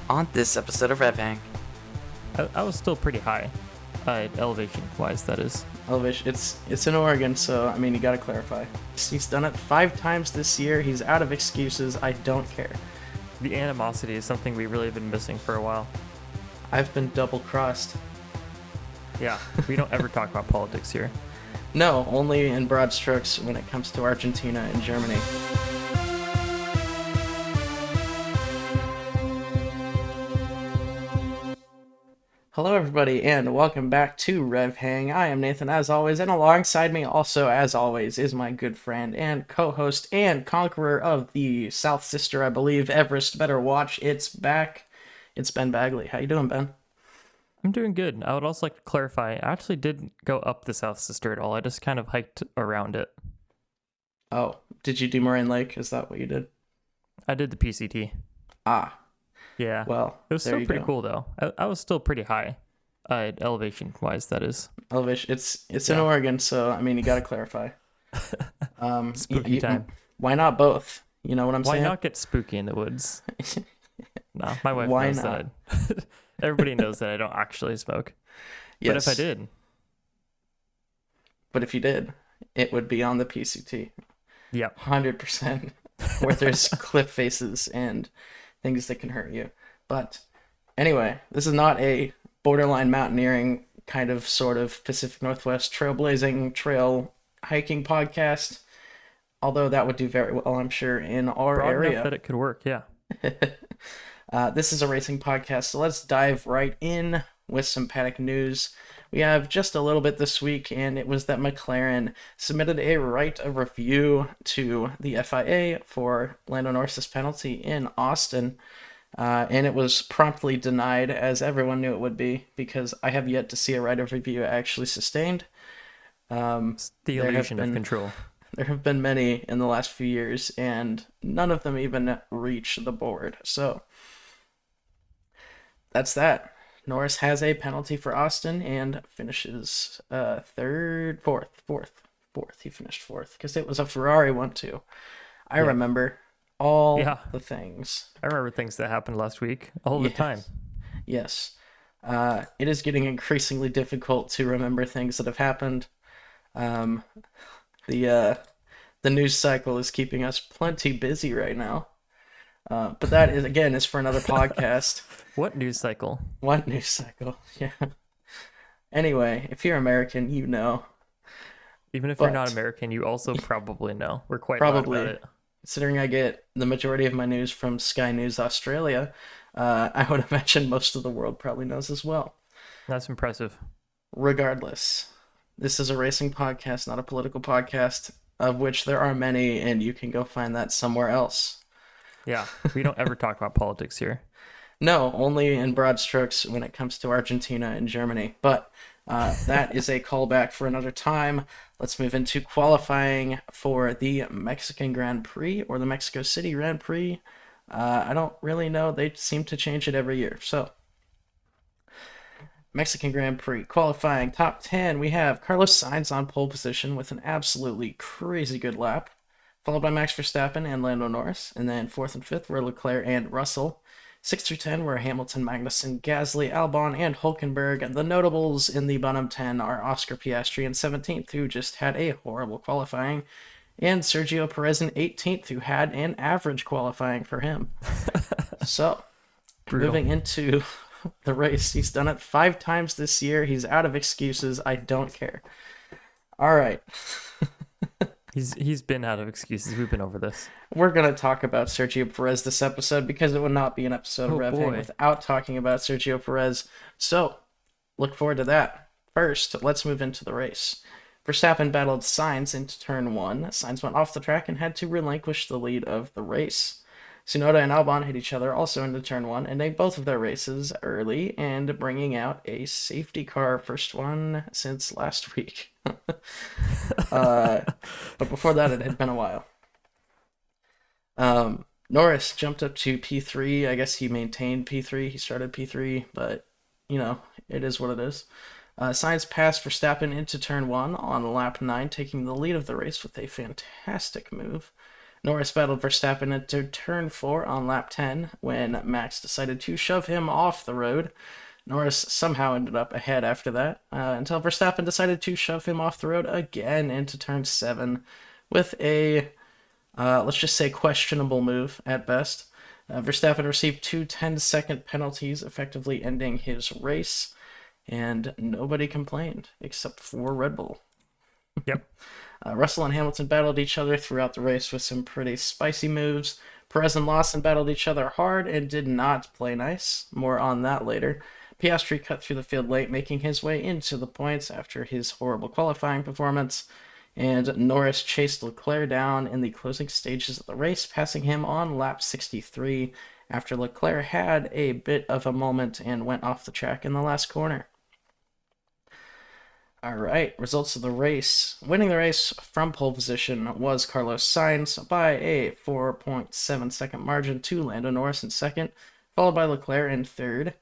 On this episode of RevHang. I was still pretty high, elevation-wise, that is. Elevation, it's in Oregon, so, I mean, you gotta clarify. He's done it 5 times this year. He's out of excuses. I don't care. The animosity is something we've really been missing for a while. I've been double-crossed. Yeah, we don't ever talk about politics here. No, only in broad strokes when it comes to Argentina and Germany. Hello everybody, and welcome back to RevHang. I am Nathan, as always, and alongside me, also as always, is my good friend and co-host and conqueror of the South Sister, I believe, Everest Better Watch. It's back. It's Ben Bagley. How you doing, Ben? I'm doing good. I would also like to clarify, I actually didn't go up the South Sister at all. I just kind of hiked around it. Oh, did you do Moraine Lake? Is that what you did? I did the PCT. Ah, Yeah. well, It was there still you pretty go. cool, though. I was still pretty high, elevation-wise, that is. Elevation, it's in Yeah. Oregon, so, I mean, you gotta clarify. Spooky time. Why not both? You know what I'm Why saying? not get spooky in the woods? No, my wife Why knows that. Everybody knows that I don't actually smoke. But if I Yes. did, But if you did, it would be on the PCT. yep. 100%. Where there's cliff faces and things that can hurt you. But anyway, this is not a borderline mountaineering kind of sort of Pacific Northwest trailblazing trail hiking podcast. Although that would do very well, I'm sure, in our Broad enough area. that it could work, yeah. This is a racing podcast, so let's dive right in with some paddock news. We have just a little bit this week, and it was that McLaren submitted a right of review to the FIA for Lando Norris's penalty in Austin, and it was promptly denied, as everyone knew it would be, because I have yet to see a right of review actually sustained. It's the There have illusion of been- control. There have been many in the last few years, and none of them even reach the board. So that's that. Norris has a penalty for Austin and finishes fourth. He finished fourth because it was a Ferrari 1-2. I Yeah. remember all Yeah. the things. I remember things that happened last week all the Yes. time. Yes. It is getting increasingly difficult to remember things that have happened. Um, the news cycle is keeping us plenty busy right now. But that is for another podcast. What news cycle? What news cycle? Yeah. Anyway, if you're American, you know. Even if you're not But- American, you also probably know. We're quite Probably. loud about it. Considering I get the majority of my news from Sky News Australia, I would imagine most of the world probably knows as well. That's impressive. Regardless, this is a racing podcast, not a political podcast, of which there are many, and you can go find that somewhere else. Yeah, we don't ever talk about politics here. No, only in broad strokes when it comes to Argentina and Germany. But that is a callback for another time. Let's move into qualifying for the Mexican Grand Prix or the Mexico City Grand Prix. I don't really know. They seem to change it every year. So, Mexican Grand Prix qualifying top 10. We have Carlos Sainz on pole position with an absolutely crazy good lap, followed by Max Verstappen and Lando Norris. And then 4th and 5th were Leclerc and Russell. 6 through 10 were Hamilton, Magnussen, Gasly, Albon, and Hulkenberg. The notables in the bottom 10 are Oscar Piastri in 17th, who just had a horrible qualifying, and Sergio Perez in 18th, who had an average qualifying for him. So, Brutal. moving into the race, he's done it 5 times this year. He's out of excuses. I don't care. All right. He's been out of excuses. We've been over this. We're going to talk about Sergio Perez this episode because it would not be an episode of Oh, RevHang boy. without talking about Sergio Perez. So, look forward to that. First, let's move into the race. Verstappen battled Sainz into turn 1. Sainz went off the track and had to relinquish the lead of the race. Tsunoda and Albon hit each other also into turn 1, ending both of their races early and bringing out a safety car, first one since last week. But before that, it had been a while. Norris jumped up to P3. I guess he maintained P3. He started P3, but, you know, it is what it is. Sainz passed Verstappen into turn 1 on lap 9, taking the lead of the race with a fantastic move. Norris battled Verstappen into turn 4 on lap 10 when Max decided to shove him off the road. Norris somehow ended up ahead after that, until Verstappen decided to shove him off the road again into turn 7 with a, let's just say, questionable move at best. Verstappen received two 10-second penalties, effectively ending his race, and nobody complained except for Red Bull. Yep. Russell and Hamilton battled each other throughout the race with some pretty spicy moves. Perez and Lawson battled each other hard and did not play nice. More on that later. Piastri cut through the field late, making his way into the points after his horrible qualifying performance. And Norris chased Leclerc down in the closing stages of the race, passing him on lap 63 after Leclerc had a bit of a moment and went off the track in the last corner. All right, results of the race. Winning the race from pole position was Carlos Sainz by a 4.7 second margin to Lando Norris in second, followed by Leclerc in third.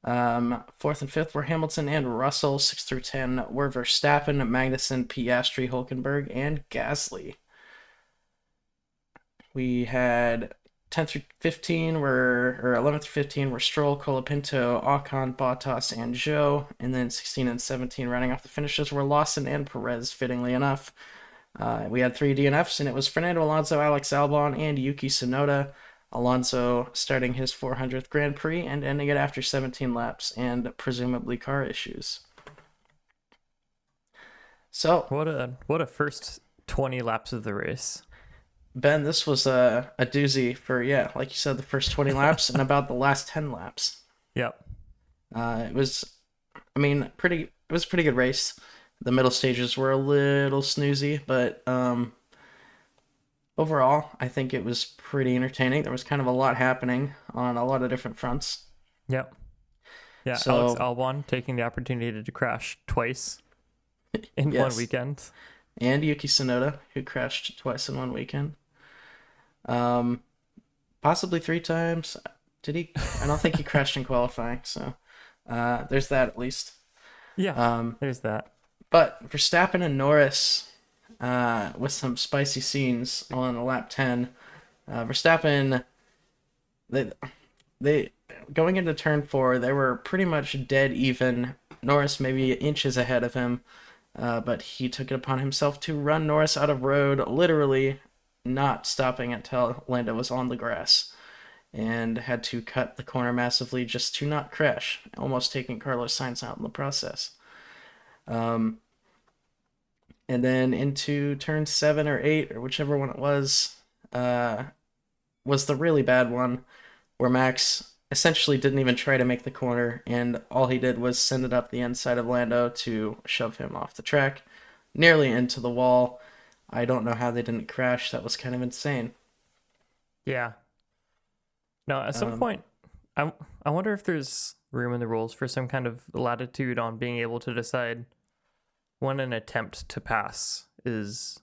Fourth and fifth were Hamilton and Russell. 6 through 10 were Verstappen, Magnussen, Piastri, Hulkenberg, and Gasly. We had 10 through 15 or 11 through 15 were Stroll, Colapinto, Ocon, Bottas, and Zhou. And then 16 and 17 rounding off the finishes were Lawson and Perez, fittingly enough. We had 3 DNFs, and it was Fernando Alonso, Alex Albon, and Yuki Tsunoda. Alonso starting his 400th Grand Prix and ending it after 17 laps and presumably car issues. So What a first 20 laps of the race. Ben, this was a doozy for, yeah, like you said, the first 20 laps and about the last 10 laps. Yep. It was, I mean, it was a pretty good race. The middle stages were a little snoozy, but overall, I think it was pretty entertaining. There was kind of a lot happening on a lot of different fronts. Yep. Yeah, So, Alex Albon taking the opportunity to crash twice in one yes. weekend. And Yuki Tsunoda, who crashed twice in one weekend. Possibly 3 times. Did he? I don't think he crashed in qualifying, so there's that at least. Yeah, there's that. But Verstappen and Norris, with some spicy scenes on lap 10. Verstappen, they going into turn 4, they were pretty much dead even. Norris maybe inches ahead of him, but he took it upon himself to run Norris out of road, literally not stopping until Lando was on the grass, and had to cut the corner massively just to not crash, almost taking Carlos Sainz out in the process. And then into turn 7 or 8, or whichever one it was the really bad one, where Max essentially didn't even try to make the corner, and all he did was send it up the inside of Lando to shove him off the track, nearly into the wall. I don't know how they didn't crash. That was kind of insane. Yeah. No, at some point, I wonder if there's room in the rules for some kind of latitude on being able to decide when an attempt to pass is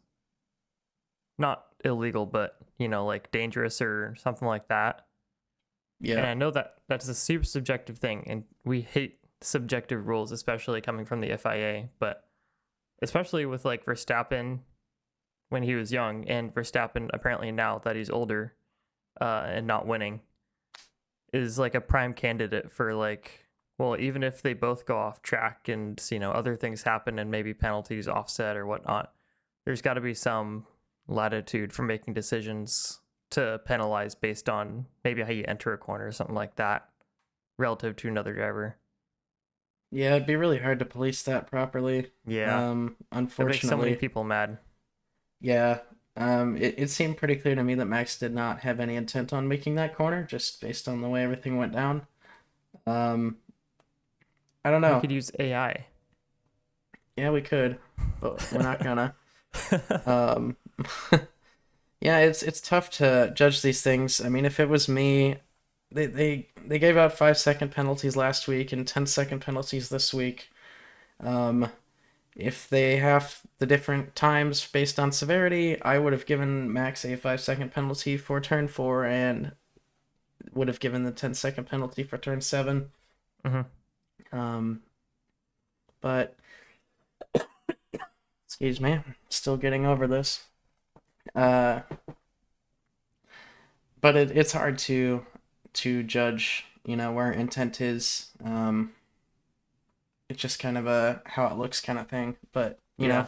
not illegal, but, like dangerous or something like that. Yeah. And I know that that's a super subjective thing, and we hate subjective rules, especially coming from the FIA, but especially with like Verstappen when he was young, and Verstappen apparently now that he's older and not winning, is like a prime candidate for like, well, even if they both go off track and, other things happen and maybe penalties offset or whatnot, there's got to be some latitude for making decisions to penalize based on maybe how you enter a corner or something like that relative to another driver. Yeah, it'd be really hard to police that properly. Yeah. It Unfortunately. makes so many people mad. Yeah. It seemed pretty clear to me that Max did not have any intent on making that corner, just based on the way everything went down. I don't know. We could use AI. Yeah, we could, but we're not gonna. Yeah, it's tough to judge these things. I mean, if it was me, they gave out 5-second penalties last week and 10-second penalties this week. If they have the different times based on severity, I would have given Max a 5-second penalty for turn 4 and would have given the 10-second penalty for turn 7. But excuse me, still getting over this. but it's hard to judge, where intent is. It's just kind of a how it looks kind of thing. But Yeah.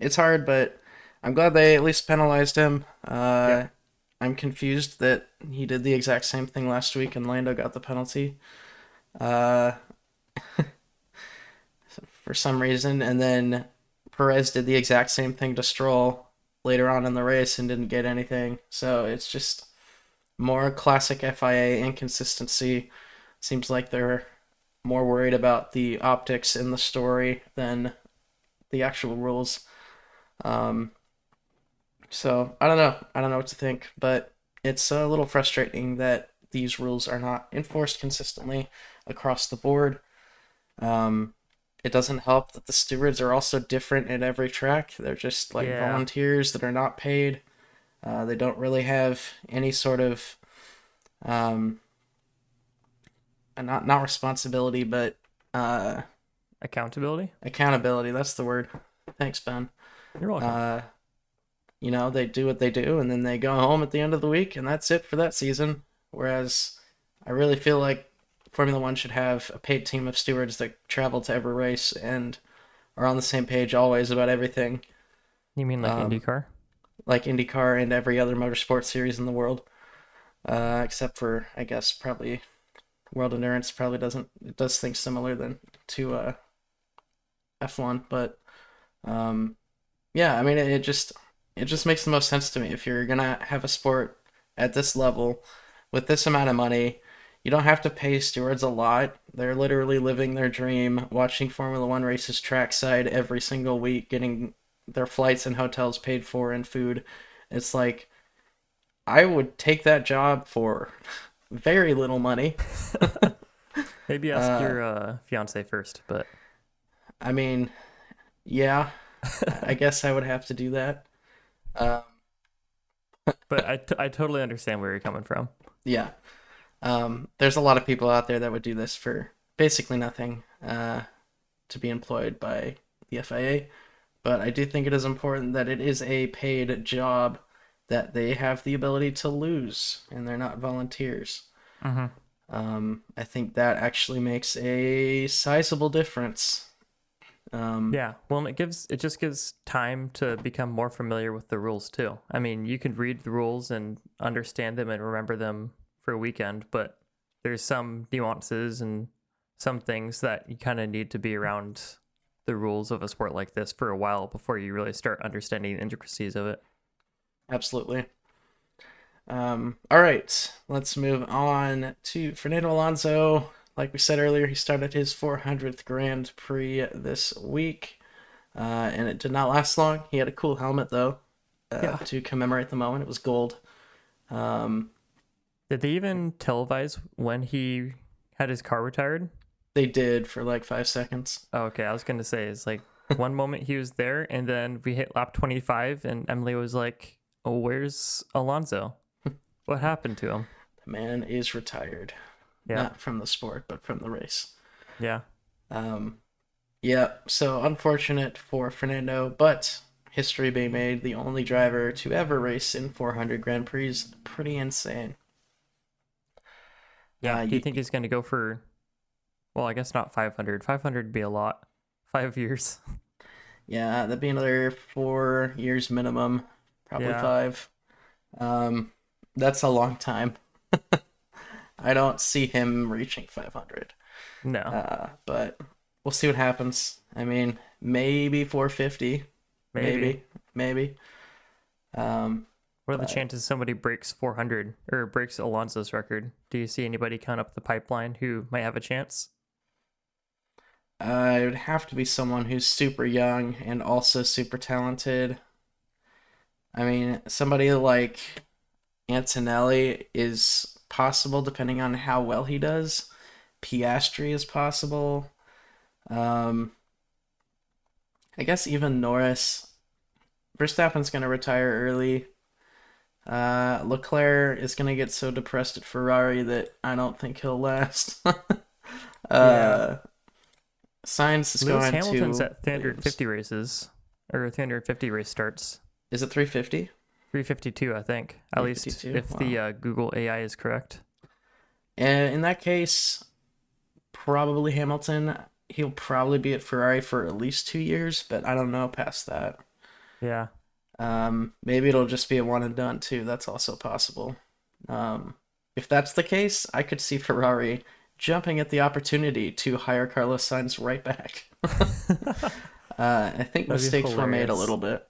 it's hard. But I'm glad they at least penalized him. Yep. I'm confused that he did the exact same thing last week and Lando got the penalty. Uh, for some reason, and then Perez did the exact same thing to Stroll later on in the race and didn't get anything. So it's just more classic FIA inconsistency. Seems like they're more worried about the optics in the story than the actual rules. Um, so I don't know. I don't know what to think, but it's a little frustrating that these rules are not enforced consistently across the board. Um, it doesn't help that the stewards are also different at every track. They're just like Yeah. volunteers that are not paid. They don't really have any sort of um, not responsibility, but uh, Accountability. accountability. That's the word. Thanks, Ben. You're welcome. Uh, they do what they do, and then they go home at the end of the week, and that's it for that season. Whereas I really feel like Formula One should have a paid team of stewards that travel to every race and are on the same page always about everything, You mean like um, IndyCar? like IndyCar and every other motorsport series in the world, except for I guess probably World Endurance probably doesn't. It does things similar than to F1, but um, yeah, I mean it just makes the most sense to me. If you're gonna have a sport at this level with this amount of money, you don't have to pay stewards a lot. They're literally living their dream, watching Formula One races trackside every single week, getting their flights and hotels paid for and food. It's like I would take that job for very little money. Maybe ask Uh, your fiance first, but I mean, yeah, I guess I would have to do that. Uh, I totally understand where you're coming from. yeah. There's a lot of people out there that would do this for basically nothing to be employed by the FIA, but I do think it is important that it is a paid job that they have the ability to lose and they're not volunteers. Mm-hmm. I think that actually makes a sizable difference. Um, Yeah, well, and it just gives time to become more familiar with the rules too. I mean, you can read the rules and understand them and remember them for a weekend, but there's some nuances and some things that you kind of need to be around the rules of a sport like this for a while before you really start understanding the intricacies of it. Absolutely. All right, let's move on to Fernando Alonso. Like we said earlier, he started his 400th Grand Prix this week, and it did not last long. He had a cool helmet, though, Yeah. to commemorate the moment. It was gold. Um, Did they even televise when he had his car retired? they did for like 5 seconds. Oh, okay. I was going to say, it's like one moment he was there, and then we hit lap 25, and Emily was like, "Oh, where's Alonso? What happened to him?" The man is retired, Yeah. not from the sport, but from the race. Yeah. Um, yeah, so unfortunate for Fernando, but history being made, the only driver to ever race in 400 Grand Prix, pretty insane. Yeah. Do you You, think he's going to go for, well, I guess not 500. 500 would be a lot. 5 years. yeah, that'd be another 4 years minimum, probably Yeah. five. Um, that's a long time. I don't see him reaching 500. No. But we'll see what happens. I mean, maybe 450, Maybe. maybe. Um, What are the but chances somebody breaks 400 or breaks Alonso's record? Do you see anybody coming up the pipeline who might have a chance? it would have to be someone who's super young and also super talented. I mean, somebody like Antonelli is possible depending on how well he does. Piastri is possible. Um, I guess even Norris. Verstappen's going to retire early. Leclerc is going to get so depressed at Ferrari that I don't think he'll last. Yeah. uh, Sainz is Lewis going Hamilton's to at Williams. 350 races or 350 race starts. Is it 350? 352, I think. At least 352? if the Google AI is correct. And in that case, probably Hamilton. He'll probably be at Ferrari for at least 2 years, but I don't know past that. Yeah. Maybe it'll just be a one and done too. That's also possible. Um, if that's the case, I could see Ferrari jumping at the opportunity to hire Carlos Sainz right back. I think That'd be mistakes were made a hilarious. little bit.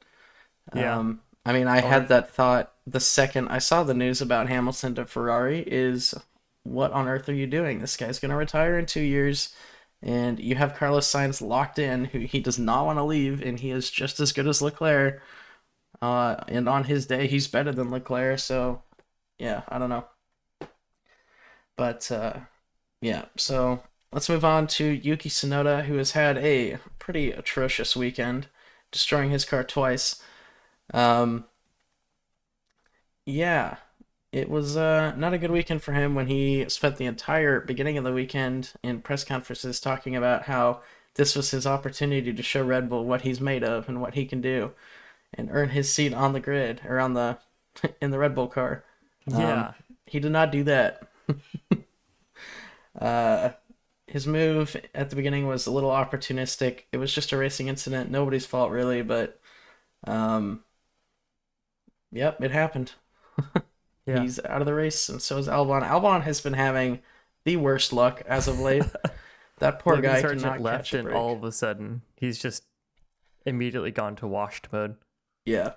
Yeah. I mean, I Or had that thought the second I saw the news about Hamilton to Ferrari is what on earth are you doing? This guy's going to retire in 2 years, and you have Carlos Sainz locked in, who he does not want to leave, and he is just as good as Leclerc. And on his day, he's better than Leclerc, so yeah, I don't know. But yeah, so let's move on to Yuki Tsunoda, who has had a pretty atrocious weekend, destroying his car twice. Um, yeah, it was not a good weekend for him when he spent the entire beginning of the weekend in press conferences talking about how this was his opportunity to show Red Bull what he's made of and what he can do and earn his seat on the grid or on the in the Red Bull car. Um, yeah. he did not do that. Uh, his move at the beginning was a little opportunistic. It was just a racing incident, nobody's fault really, but um, yep, it happened. Yeah. He's out of the race, and so is Albon. Albon has been having the worst luck as of late. That poor Logan guy Sargent cannot left catch a and break. all of a sudden he's just immediately gone to washed mode. Yeah.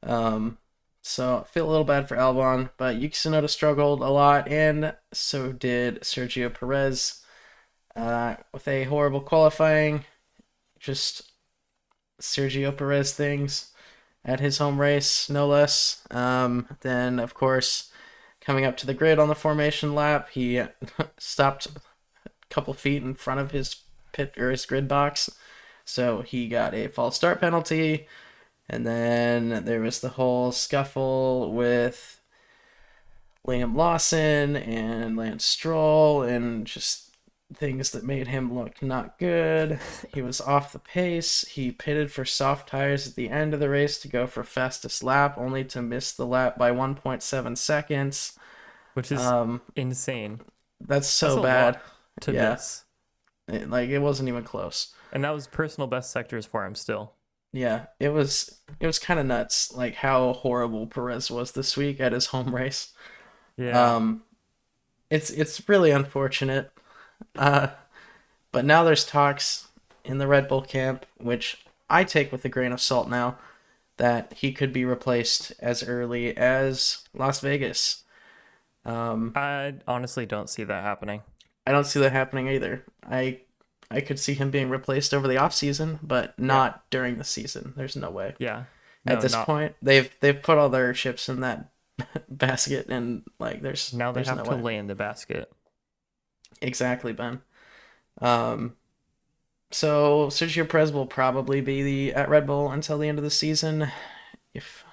Um, so I feel a little bad for Albon, but Yuki Tsunoda struggled a lot, and so did Sergio Perez. With a horrible qualifying, just Sergio Perez things at his home race, no less. Then, of course, coming up to the grid on the formation lap, he stopped a couple feet in front of his pit or his grid box, so he got a false start penalty. And then there was the whole scuffle with Liam Lawson and Lance Stroll and just things that made him look not good. He was off the pace. He pitted for soft tires at the end of the race to go for fastest lap, only to miss the lap by 1.7 seconds. Which is Um, insane. that's That's so a bad. lot to Yeah, miss. it wasn't even close. And that was personal best sectors for him still. Yeah, it was kind of nuts, like how horrible Perez was this week at his home race. Yeah. Um, it's really unfortunate. Uh, but now there's talks in the Red Bull camp, which I take with a grain of salt now, that he could be replaced as early as Las Vegas. Um, I honestly don't see that happening. I don't see that happening either. I could see him being replaced over the off season, but Yeah. not during the season. There's no way. Yeah. At No, this not point, they've put all their chips in that basket, and like now they there's have no to way. lay in the basket. Exactly, Ben. Um, so Sergio Perez will probably be the at Red Bull until the end of the season. If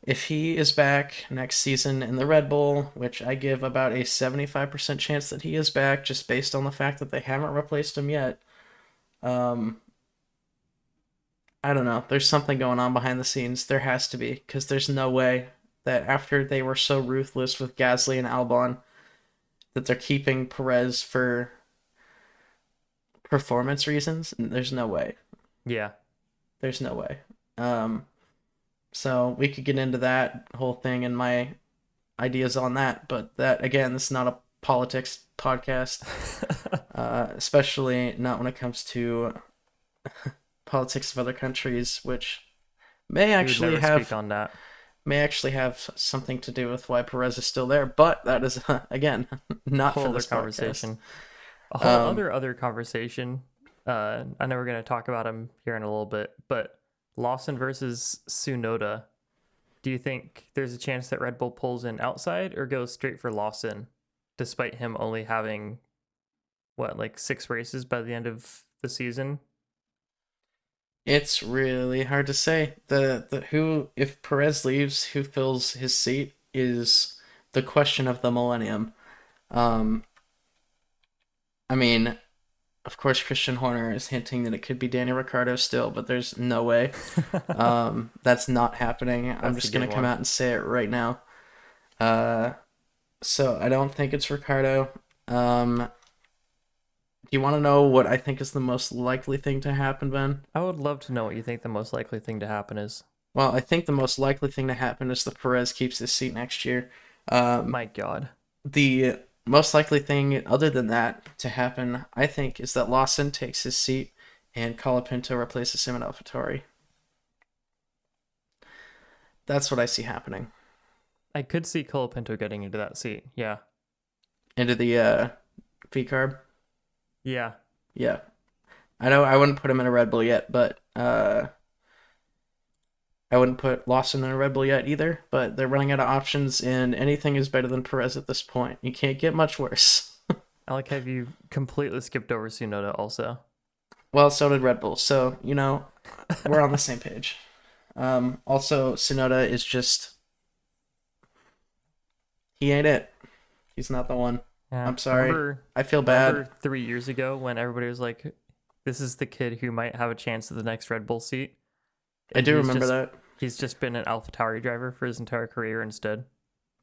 if he is back next season in the Red Bull, which I give about a 75% chance that he is back, just based on the fact that they haven't replaced him yet. Um, I don't know. There's something going on behind the scenes. There has to be, because there's no way that after they were so ruthless with Gasly and Albon, that they're keeping Perez for performance reasons. There's no way. Yeah. There's no way. Um, so we could get into that whole thing and my ideas on that, but that again, this is not a politics podcast, especially not when it comes to politics of other countries, which may We would actually never have speak on that. something to do with why Perez is still there. But that is again not Whole for other this podcast. conversation. A whole Um, other conversation. I know we're gonna talk about him here in a little bit, but Lawson versus Tsunoda. Do you think there's a chance that Red Bull pulls in outside or goes straight for Lawson, despite him only having like 6 races by the end of the season? It's really hard to say. The who if Perez leaves, who fills his seat is the question of the millennium. Um, I mean, Of course, Christian Horner is hinting that it could be Danny Ricciardo still, but there's no way. That's not happening. I'm That's a just gonna good come one. out and say it right now. Uh, so I don't think it's Ricciardo. Do you want to know what I think is the most likely thing to happen, Ben? I would love to know what you think the most likely thing to happen is. Well, I think the most likely thing to happen is that Perez keeps his seat next year. Um, My God. the most likely thing, other than that, to happen, I think, is that Lawson takes his seat and Colapinto replaces him at AlphaTauri. That's what I see happening. I could see Colapinto getting into that seat. Yeah. Into the V carb. Yeah. Yeah, I know I wouldn't put him in a Red Bull yet, but I wouldn't put Lawson in a Red Bull yet either. But they're running out of options, and anything is better than Perez at this point. You can't get much worse. I like how you completely skipped over Tsunoda also. Well, so did Red Bull, so we're on the same page. Also, Tsunoda is just he ain't it. He's not the one. Yeah. I'm sorry. I feel Remember bad. 3 years ago when everybody was like, this is the kid who might have a chance at the next Red Bull seat? I And do remember that. he's just been an AlphaTauri driver for his entire career instead.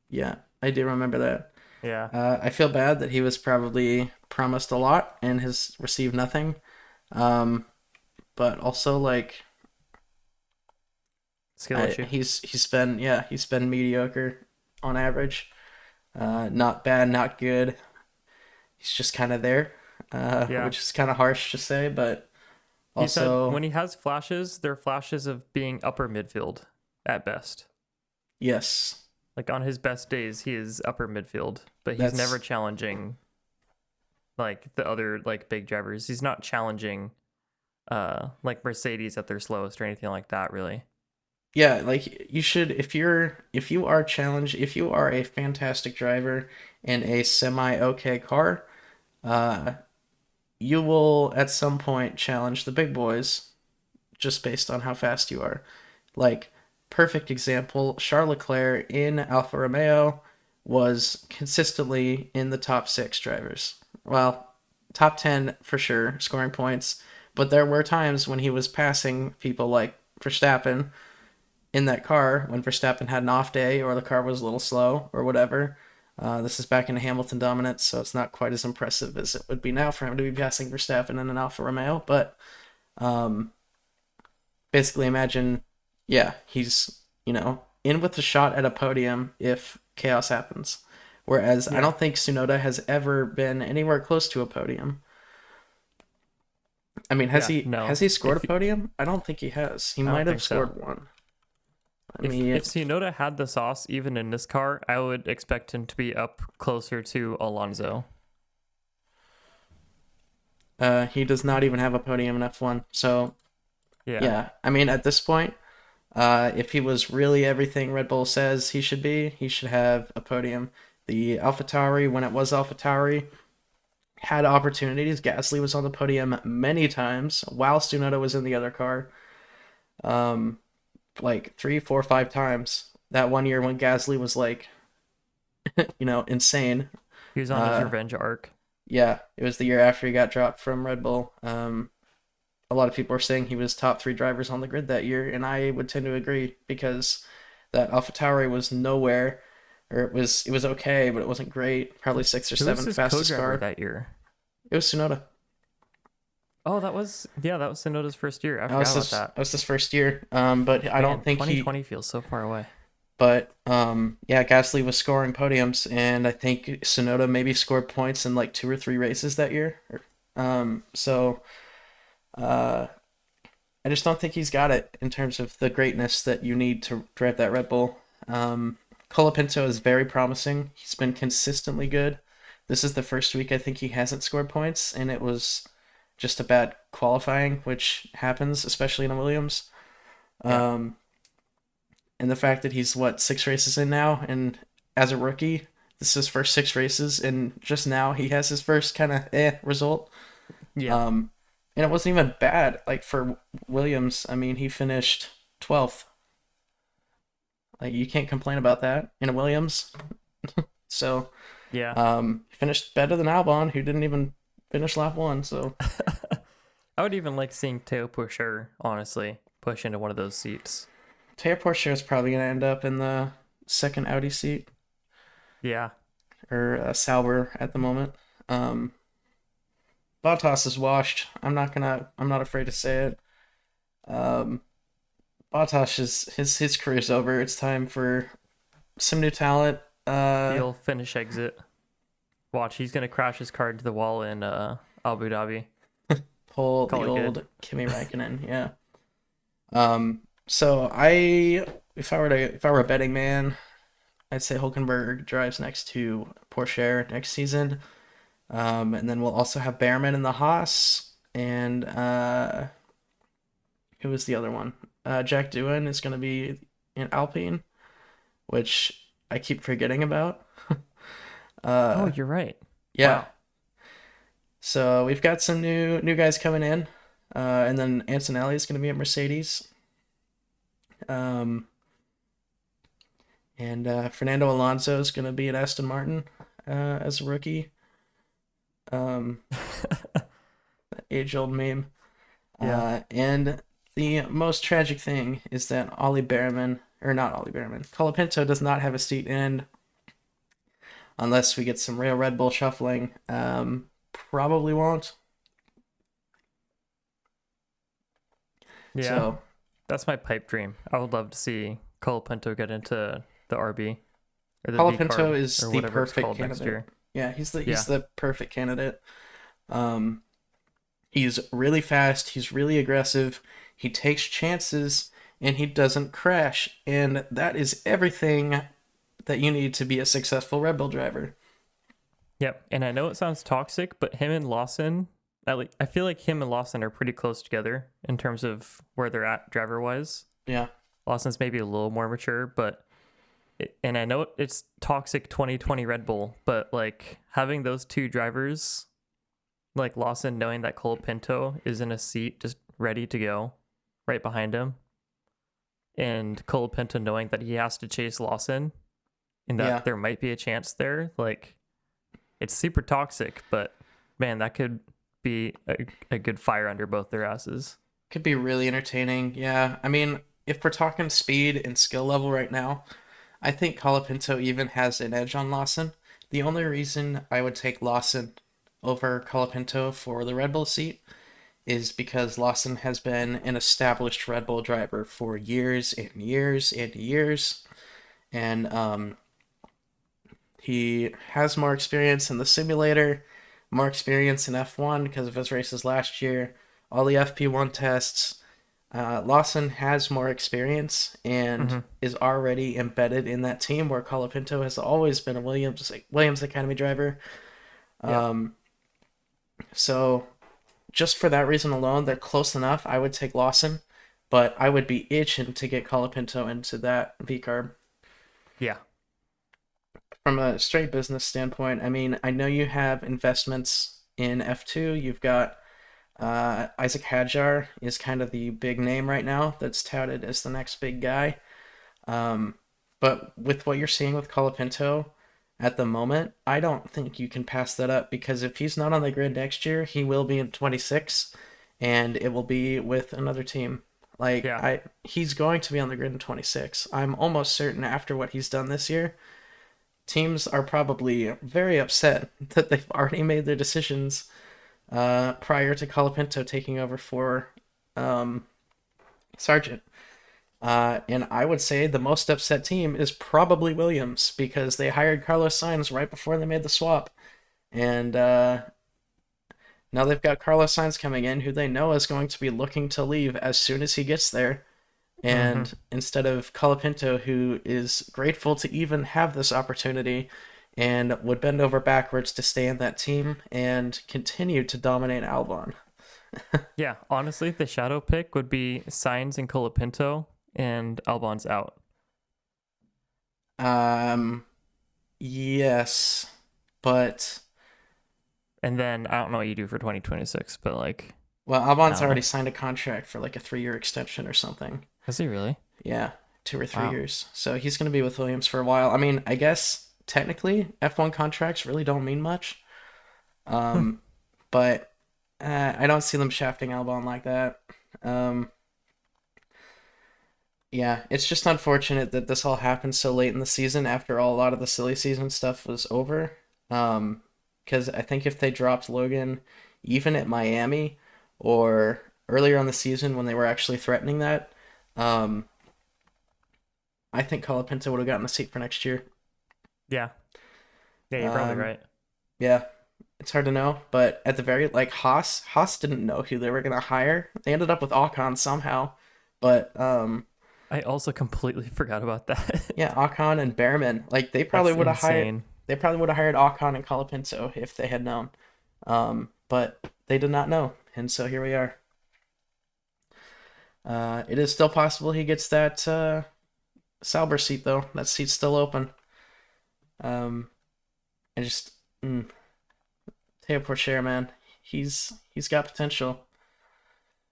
Yeah, I do remember that. Yeah. I feel bad that he was probably promised a lot and has received nothing. Um, but also like Skill issue. he's been mediocre on average. Not bad, not good. He's just kind of there, Yeah. which is kind of harsh to say, but He said also when he has flashes, they're flashes of being upper midfield at best. yes, Like on his best days, he is upper midfield, but he's that's never challenging like the other like big drivers. He's not challenging like Mercedes at their slowest or anything like that, really. yeah. Like you should if you are challenged if you are a fantastic driver in a semi okay car, uh, you will at some point challenge the big boys just based on how fast you are. Like, perfect example, Charles Leclerc in Alfa Romeo was consistently in the top six drivers. Well, top 10 for sure, scoring points. But there were times when he was passing people like Verstappen in that car when Verstappen had an off day or the car was a little slow or whatever. This is back in Hamilton dominance, so it's not quite as impressive as it would be now for him to be passing Verstappen in an Alfa Romeo. But um, basically, imagine, yeah, he's in with the shot at a podium if chaos happens. Whereas I Yeah. don't think Tsunoda has ever been anywhere close to a podium. I mean, Yeah. No. has he scored a If he, podium? I don't think he has. He I don't might have think so. scored one. I If mean, Tsunoda had the sauce even in this car, I would expect him to be up closer to Alonso. he does not even have a podium in F1. So Yeah. yeah, I mean, at this point, if he was really everything Red Bull says he should be, he should have a podium. The AlphaTauri, when it was AlphaTauri, had opportunities. Gasly was on the podium many times while Tsunoda was in the other car. Um, like three, four, 5 times. That one year when Gasly was like, insane. He was on his Uh, revenge arc. yeah, it was the year after he got dropped from Red Bull. A lot of people are saying he was top three drivers on the grid that year, and I would tend to agree because that AlphaTauri was nowhere, or it was okay, but it wasn't great. Probably sixth or Who was seventh his fastest co-driver car. that year? It was Tsunoda. Oh, that was Tsunoda's first year. I That was forgot about that. his first year. But I Man, don't think 2020 feels so far away. But yeah, Gasly was scoring podiums, and I think Tsunoda maybe scored points in like 2 or 3 races that year. So uh, I just don't think he's got it in terms of the greatness that you need to drive that Red Bull. Colapinto is very promising. He's been consistently good. This is the first week I think he hasn't scored points, and it was just a bad qualifying, which happens, especially in a Williams. Yeah. And the fact that he's 6 races in now, and as a rookie, this is his first 6 races, and just now he has his first kind of result. Yeah. And it wasn't even bad. Like for Williams, I mean, he finished 12th. Like you can't complain about that in a Williams. So Yeah. he finished better than Albon, who didn't even finished lap one. So I would even like seeing Teo Pusher, honestly, push into one of those seats. Taya Porcher is probably going to end up in the second Audi seat, Yeah. or Sauber at the moment. Um, Bottas is washed. I'm not afraid to say it. Um, Bottas is his career's over. It's time for some new talent. He'll finish exit. Watch, he's gonna crash his car into the wall in Abu Dhabi. Pull the Call it old good. Kimi Räikkönen. Yeah. So if I were a betting man, I'd say Hulkenberg drives next to Porsche next season. And then we'll also have Behrman in the Haas, and who was the other one? Jack Doohan is going to be in Alpine, which I keep forgetting about. Oh, uh, you're right. yeah. Wow. So we've got some new guys coming in, and then Antonelli is going to be at Mercedes. Um, and Fernando Alonso is going to be at Aston Martin as a rookie. Um, age-old meme. Yeah. And the most tragic thing is that Ollie Behrman, or not Ollie Behrman, Colapinto does not have a seat in unless we get some real Red Bull shuffling. Probably won't. Yeah. So That's my pipe dream. I would love to see Cole Pinto get into the RB or the V Colapinto carb is or the whatever it's perfect called next candidate. year. Yeah, he's Yeah. the perfect candidate. Um, he's really fast. He's really aggressive. He takes chances, and he doesn't crash. And that is everything that you need to be a successful Red Bull driver. Yep. And I know it sounds toxic, but him and Lawson, I feel like him and Lawson are pretty close together in terms of where they're at driver wise. Yeah. Lawson's maybe a little more mature, but and I know it's toxic 2020 Red Bull, but like having those two drivers, like Lawson knowing that Cole Pinto is in a seat just ready to go right behind him, and Cole Pinto knowing that he has to chase Lawson and Yeah. that there might be a chance there, like it's super toxic, but man, that could be a good fire under both their asses. Could be really entertaining. Yeah. I mean, if we're talking speed and skill level right now, I think Colapinto even has an edge on Lawson. The only reason I would take Lawson over Colapinto for the Red Bull seat is because Lawson has been an established Red Bull driver for years and years and years. And he has more experience in the simulator, more experience in F1 because of his races last year, all the FP1 tests. Lawson has more experience and Mm-hmm. is already embedded in that team where Colapinto has always been a Williams Academy driver. Yep. Um, so just for that reason alone, they're close enough. I would take Lawson, but I would be itching to get Colapinto into that V carb. Yeah. From a straight business standpoint, I mean, I know you have investments in F2. You've got Isaac Hadjar is kind of the big name right now that's touted as the next big guy. Um, but with what you're seeing with Colapinto at the moment, I don't think you can pass that up because if he's not on the grid next year, he will be in 26 and it will be with another team. Like Yeah. he's going to be on the grid in 26. I'm almost certain after what he's done this year, teams are probably very upset that they've already made their decisions prior to Colapinto taking over for Sargent. And I would say the most upset team is probably Williams because they hired Carlos Sainz right before they made the swap. And now they've got Carlos Sainz coming in, who they know is going to be looking to leave as soon as he gets there. Mm-hmm. And instead of Colapinto, who is grateful to even have this opportunity and would bend over backwards to stay in that team and continue to dominate Albon. Yeah. Honestly, the shadow pick would be Sainz and Colapinto, and Albon's out. Um, yes, but And then I don't know what you do for 2026, but like, well, I Albon's don't already know. signed a contract for like a 3-year extension or something. Is he really? Yeah, 2 or 3 Wow. years. So he's going to be with Williams for a while. I mean, I guess technically F1 contracts really don't mean much. Hmm. Um, but I don't see them shafting Albon like that. Um, yeah, it's just unfortunate that this all happened so late in the season after a lot of the silly season stuff was over. Because I think if they dropped Logan, even at Miami or earlier on the season when they were actually threatening that, um, I think Colapinto would have gotten a seat for next year. Yeah. Yeah, you're probably Um, right. yeah, it's hard to know, but at the very like Haas didn't know who they were gonna hire. They ended up with Ocon somehow, but I also completely forgot about that. yeah, Ocon and Behrman, like That's insane. they probably would have hired Ocon and Colapinto if they had known. But they did not know, and so here we are. It is still possible he gets that Sauber seat though. That seat's still open. Um, I just Teo Porcher, man, he's got potential.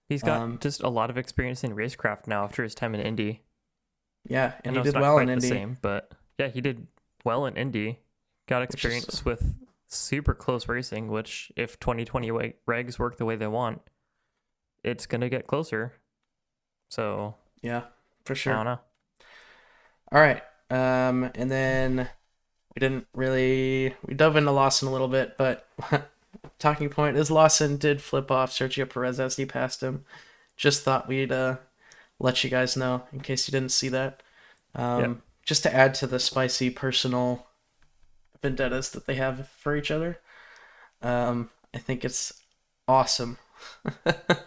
He's got just a lot of experience in racecraft now after his time in Indy. Yeah, I and know he it's did not well in quite the Indy. same, but yeah, he did well in Indy. Got Which is experience with super close racing, which if 2020 regs work the way they want, it's gonna get closer. So yeah, for I sure. don't know. All right. And then we dove into Lawson a little bit, but talking point is Lawson did flip off Sergio Perez as he passed him. Just thought we'd let you guys know in case you didn't see that. Yep. Just to add to the spicy personal vendettas that they have for each other. I think it's awesome.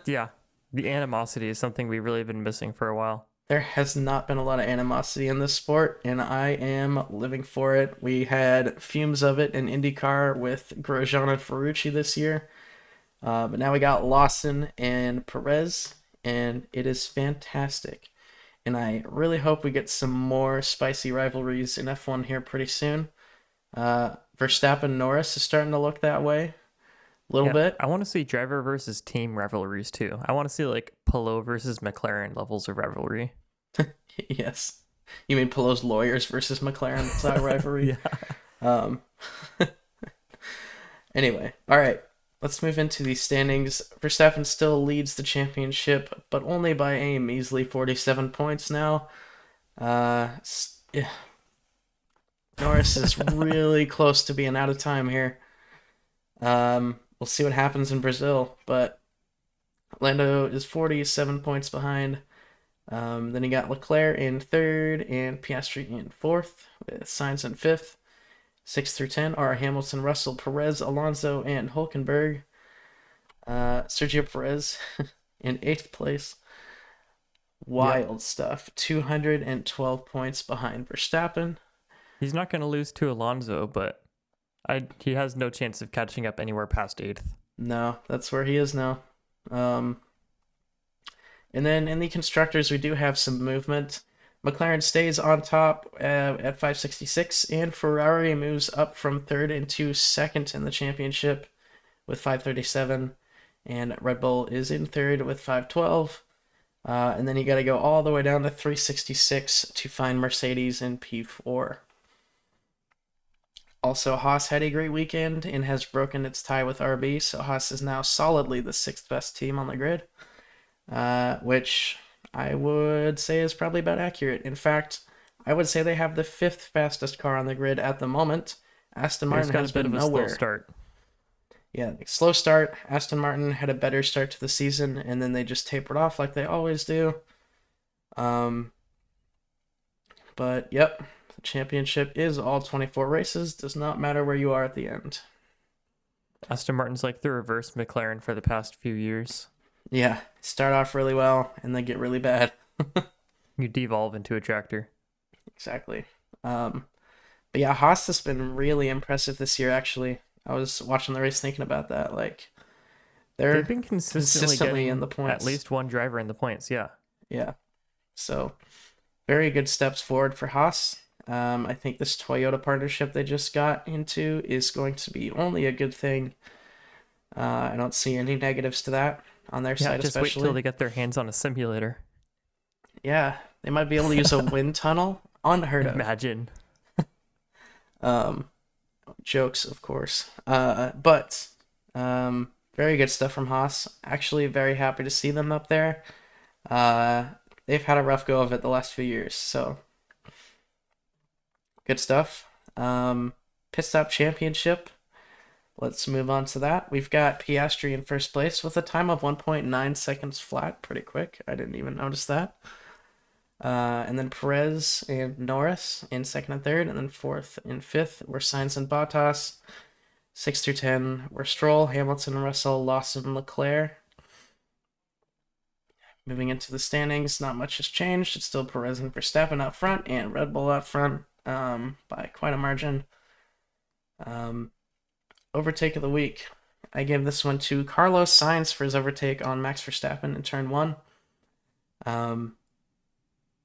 Yeah. The animosity is something we've really been missing for a while. There has not been a lot of animosity in this sport, and I am living for it. We had fumes of it in IndyCar with Grosjean and Ferrucci this year, but now we got Lawson and Perez, and it is fantastic. And I really hope we get some more spicy rivalries in F1 here pretty soon. Verstappen Norris is starting to look that way a little Yeah, bit. I want to see driver versus team rivalries too. I want to see like Polo versus McLaren levels of rivalry. Yes. You mean Pelot's lawyers versus McLaren style rivalry? Yeah. Um, anyway, all right. Let's move into the standings. Verstappen still leads the championship, but only by a measly 47 points now. Yeah. Norris is really close to being out of time here. We'll see what happens in Brazil, but Lando is 47 points behind. Then you got Leclerc in third and Piastri in fourth, with Sainz in fifth. 6 through 10 are Hamilton, Russell, Perez, Alonso, and Hulkenberg. Sergio Perez in eighth place. Wild stuff. 212 points behind Verstappen. He's not going to lose to Alonso, but he has no chance of catching up anywhere past eighth. No, that's where he is now. And then in the constructors, we do have some movement. McLaren stays on top at 566, and Ferrari moves up from third into second in the championship with 537, and Red Bull is in third with 512. And then you got to go all the way down to 366 to find Mercedes in P4. Also, Haas had a great weekend and has broken its tie with RB, so Haas is now solidly the sixth best team on the grid, which I would say is probably about accurate. In fact, I would say they have the fifth fastest car on the grid at the moment. Aston Martin has been nowhere. Slow start. Yeah, slow start. Aston Martin had a better start to the season, and then they just tapered off like they always do. But yep, the championship is all 24 races. Does not matter where you are at the end. Aston Martin's like the reverse McLaren for the past few years. Yeah, start off really well and then get really bad. You devolve into a tractor. Exactly. But yeah, Haas has been really impressive this year, actually. I was watching the race thinking about that. Like, They've been consistently in the points. At least one driver in the points, yeah. Yeah. So, very good steps forward for Haas. I think this Toyota partnership they just got into is going to be only a good thing. I don't see any negatives to that on their side, just especially. wait till they get their hands on a simulator. Yeah, they might be able to use a wind tunnel. Unheard of. Imagine. Jokes, of course. But Very good stuff from Haas. Actually, very happy to see them up there. Uh, they've had a rough go of it the last few years, so good stuff. Pit stop championship. Let's move on to that. We've got Piastri in first place with a time of 1.9 seconds flat. Pretty quick. I didn't even notice that. And then Perez and Norris in second and third, and then fourth and fifth were Sainz and Bottas. 6 through 10 were Stroll, Hamilton, Russell, Lawson, Leclerc. Moving into the standings, not much has changed. It's still Perez and Verstappen out front, and Red Bull out front by quite a margin. Overtake of the week. I give this one to Carlos Sainz for his overtake on Max Verstappen in turn 1.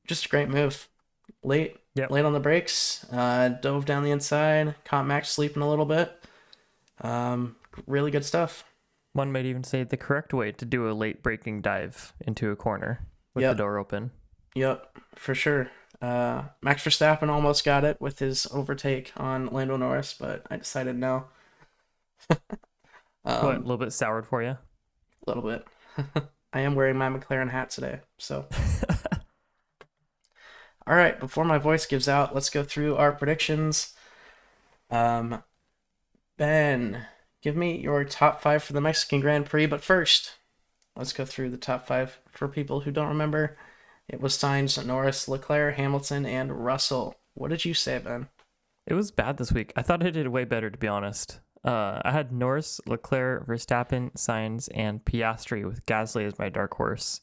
Just a great move. Late on the brakes, dove down the inside, caught Max sleeping a little bit. Really good stuff. One might even say the correct way to do a late braking dive into a corner with the door open. Yep, for sure. Max Verstappen almost got it with his overtake on Lando Norris, but I decided no. What, a little bit soured for you? A little bit. I am wearing my McLaren hat today, so. All right, before my voice gives out, let's go through our predictions. Ben, give me your top 5 for the Mexican Grand Prix, but first, let's go through the top 5 for people who don't remember. It was Sainz, Norris, Leclerc, Hamilton, and Russell. What did you say, Ben? It was bad this week. I thought I did way better, to be honest. I had Norris, Leclerc, Verstappen, Sainz, and Piastri with Gasly as my dark horse.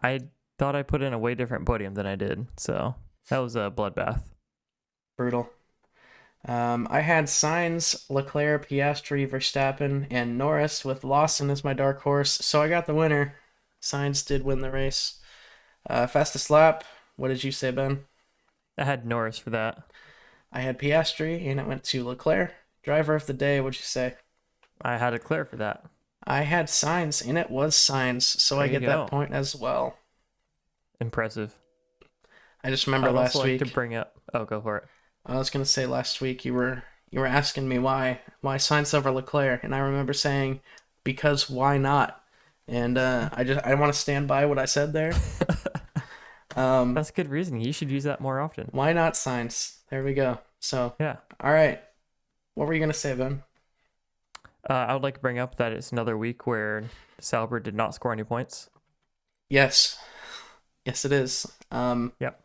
I thought I put in a way different podium than I did, so that was a bloodbath. Brutal. I had Sainz, Leclerc, Piastri, Verstappen, and Norris with Lawson as my dark horse, so I got the winner. Sainz did win the race. Fastest lap, what did you say, Ben? I had Norris for that. I had Piastri, and it went to Leclerc. Driver of the day, what'd you say? I had Leclerc for that. I had Sainz, and it was Sainz, so I get that point as well. Impressive. I just remember last week to bring up. Oh, go for it. I was gonna say last week you were asking me why Sainz over Leclerc, and I remember saying because why not? And I want to stand by what I said there. That's good reasoning. You should use that more often. Why not Sainz? There we go. So yeah. All right. What were you gonna say, Ben? I would like to bring up that it's another week where Sauber did not score any points. Yes, it is. Yep.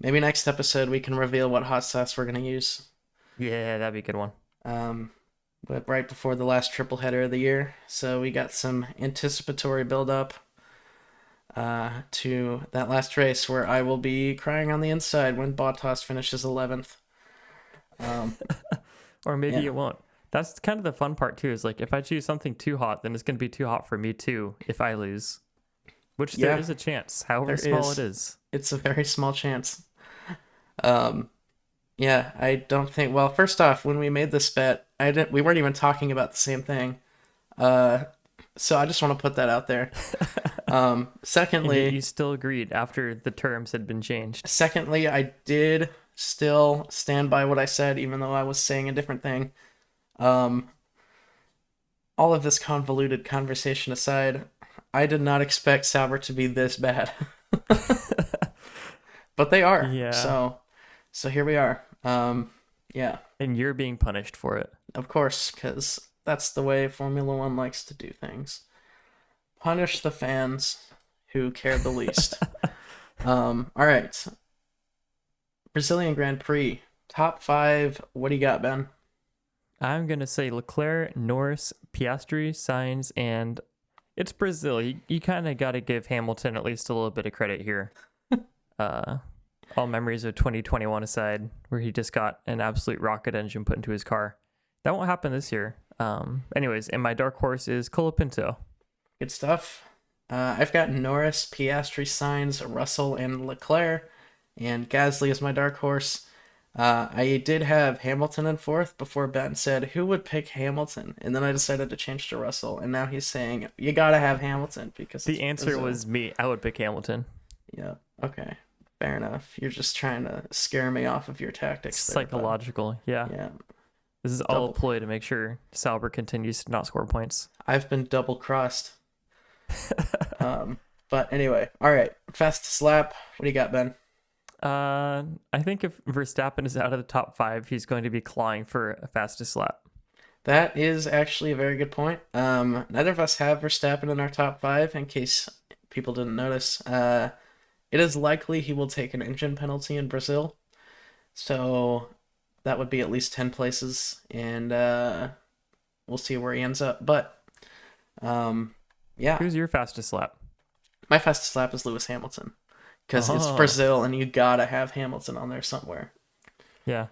Maybe next episode we can reveal what hot sauce we're gonna use. Yeah, that'd be a good one. But right before the last triple header of the year, so we got some anticipatory build up to that last race where I will be crying on the inside when Bottas finishes 11th. Or maybe it won't. That's kind of the fun part too, is like if I choose something too hot, then it's going to be too hot for me too if I lose. Which there is a chance, however small it is. It's a very small chance. Yeah, I don't think, well, first off, when we made this bet, we weren't even talking about the same thing. So I just want to put that out there. Secondly, you still agreed after the terms had been changed. Secondly, I did still stand by what I said, even though I was saying a different thing. All of this convoluted conversation aside, I did not expect Sauber to be this bad. But they are. Yeah. So here we are. Yeah. And you're being punished for it. Of course, because that's the way Formula One likes to do things. Punish the fans who care the least. All right. Brazilian Grand Prix. Top 5. What do you got, Ben? I'm going to say Leclerc, Norris, Piastri, Sainz, and it's Brazil. You kind of got to give Hamilton at least a little bit of credit here. All memories of 2021 aside, where he just got an absolute rocket engine put into his car. That won't happen this year. Anyways, and my dark horse is Colapinto. Good stuff. I've got Norris, Piastri, Sainz, Russell, and Leclerc, and Gasly is my dark horse. I did have Hamilton in fourth before Ben said, who would pick Hamilton? And then I decided to change to Russell, and now he's saying, you gotta have Hamilton because the answer Brazil. Was me. I would pick Hamilton. Yeah, okay. Fair enough. You're just trying to scare me off of your tactics. Psychological, there, yeah. This is all a ploy to make sure Sauber continues to not score points. I've been double crossed. But anyway, all right. Fastest lap. What do you got, Ben? I think if Verstappen is out of the top 5, he's going to be clawing for a fastest lap. That is actually a very good point. Neither of us have Verstappen in our top 5, in case people didn't notice. It is likely he will take an engine penalty in Brazil. So that would be at least 10 places, and we'll see where he ends up. But, yeah. Who's your fastest lap? My fastest lap is Lewis Hamilton, because it's Brazil, and you gotta have Hamilton on there somewhere. Yeah.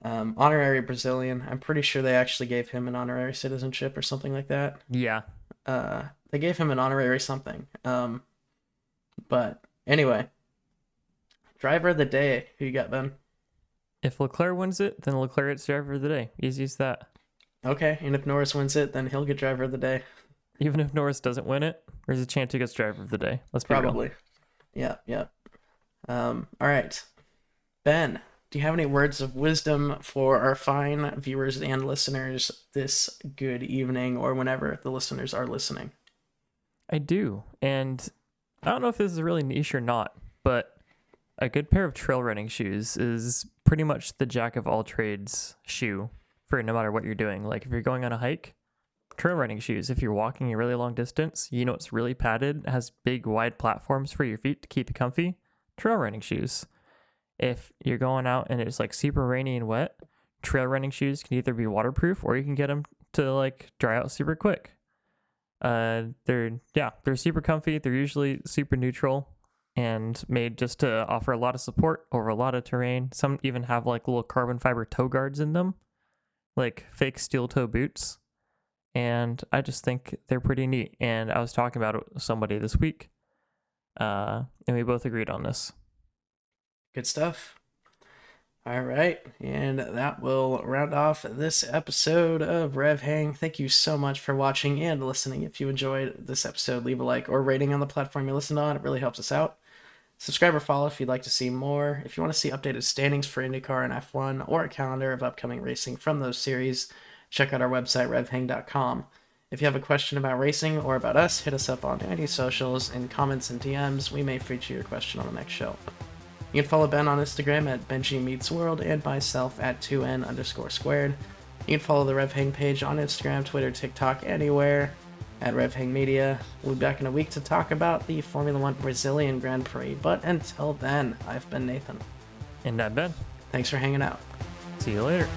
Honorary Brazilian. I'm pretty sure they actually gave him an honorary citizenship or something like that. Yeah. They gave him an honorary something. But anyway, driver of the day. Who you got, Ben? If Leclerc wins it, then Leclerc gets driver of the day. Easy as that. Okay, and if Norris wins it, then he'll get driver of the day. Even if Norris doesn't win it, there's a chance he gets driver of the day. Let's be Probably. real. Yeah. All right. Ben, do you have any words of wisdom for our fine viewers and listeners this good evening, or whenever the listeners are listening? I do. And I don't know if this is really niche or not, but a good pair of trail running shoes is pretty much the jack of all trades shoe for no matter what you're doing. Like if you're going on a hike, trail running shoes. If you're walking a really long distance, it's really padded, has big wide platforms for your feet to keep you comfy. Trail running shoes. If you're going out and it's like super rainy and wet, trail running shoes can either be waterproof or you can get them to like dry out super quick. They're super comfy. They're usually super neutral and made just to offer a lot of support over a lot of terrain. Some even have like little carbon fiber toe guards in them, like fake steel toe boots. And I just think they're pretty neat. And I was talking about it with somebody this week, and we both agreed on this. Good stuff. All right, and that will round off this episode of RevHang. Thank you so much for watching and listening. If you enjoyed this episode, leave a like or rating on the platform you listened on. It really helps us out. Subscribe or follow if you'd like to see more. If you want to see updated standings for IndyCar and F1 or a calendar of upcoming racing from those series, check out our website, revhang.com. If you have a question about racing or about us, hit us up on any socials in comments and DMs. We may feature your question on the next show. You can follow Ben on Instagram at BenjiMeetsWorld and myself at 2N_squared. You can follow the RevHang page on Instagram, Twitter, TikTok, anywhere at RevHang Media. We'll be back in a week to talk about the Formula One Brazilian Grand Prix. But until then, I've been Nathan. And I'm Ben. Thanks for hanging out. See you later.